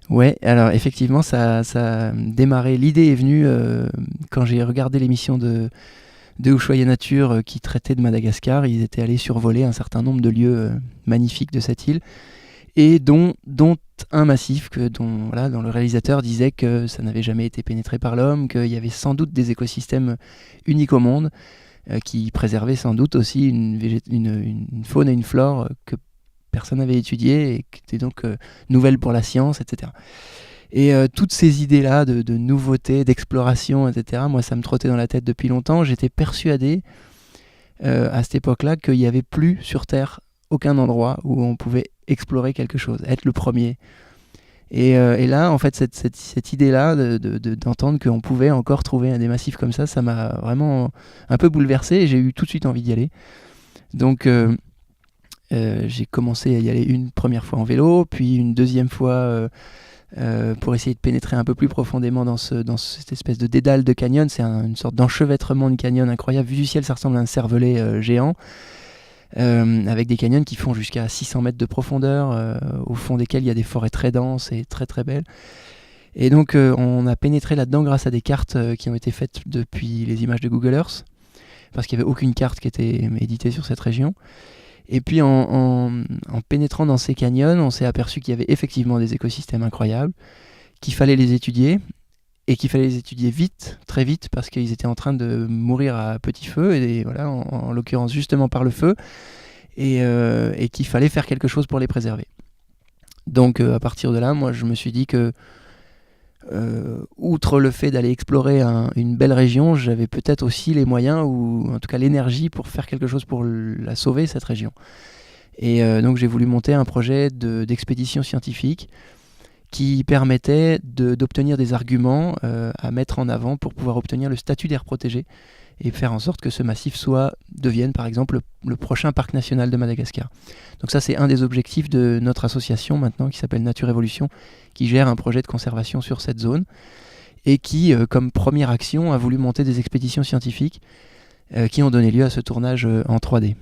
Ouais, alors effectivement, ça a démarré. L'idée est venue quand j'ai regardé l'émission de Ushuaïa Nature qui traitait de Madagascar. Ils étaient allés survoler un certain nombre de lieux magnifiques de cette île, et dont un massif dont le réalisateur disait que ça n'avait jamais été pénétré par l'homme, qu'il y avait sans doute des écosystèmes uniques au monde, qui préservaient sans doute aussi une faune et une flore que personne n'avait étudiées et qui étaient donc nouvelles pour la science, etc. Et toutes ces idées-là de nouveautés, d'exploration, etc., moi, ça me trottait dans la tête depuis longtemps. J'étais persuadé, à cette époque-là, qu'il n'y avait plus sur Terre aucun endroit où on pouvait explorer quelque chose, être le premier. Et là, en fait, cette idée-là d'entendre qu'on pouvait encore trouver des massifs comme ça m'a vraiment un peu bouleversé, et j'ai eu tout de suite envie d'y aller. Donc, j'ai commencé à y aller une première fois en vélo, puis une deuxième fois pour essayer de pénétrer un peu plus profondément dans cette espèce de dédale de canyon. C'est une sorte d'enchevêtrement de canyon incroyable. Vu du ciel, ça ressemble à un cervelet géant, avec des canyons qui font jusqu'à 600 mètres de profondeur, au fond desquels il y a des forêts très denses et très très belles. Et donc on a pénétré là-dedans grâce à des cartes qui ont été faites depuis les images de Google Earth, parce qu'il n'y avait aucune carte qui était éditée sur cette région. Et puis en pénétrant dans ces canyons, on s'est aperçu qu'il y avait effectivement des écosystèmes incroyables, qu'il fallait les étudier, et qu'il fallait les étudier vite, très vite, parce qu'ils étaient en train de mourir à petit feu, et voilà, en l'occurrence justement par le feu, et qu'il fallait faire quelque chose pour les préserver. Donc à partir de là, moi je me suis dit que, outre le fait d'aller explorer une belle région, j'avais peut-être aussi les moyens, ou en tout cas l'énergie, pour faire quelque chose pour la sauver, cette région. Et donc j'ai voulu monter un projet d'expédition scientifique qui permettait d'obtenir des arguments à mettre en avant pour pouvoir obtenir le statut d'aire protégée, et faire en sorte que ce massif devienne par exemple le prochain parc national de Madagascar. Donc ça, c'est un des objectifs de notre association maintenant, qui s'appelle Nature Évolution, qui gère un projet de conservation sur cette zone, et qui, comme première action, a voulu monter des expéditions scientifiques qui ont donné lieu à ce tournage en 3D.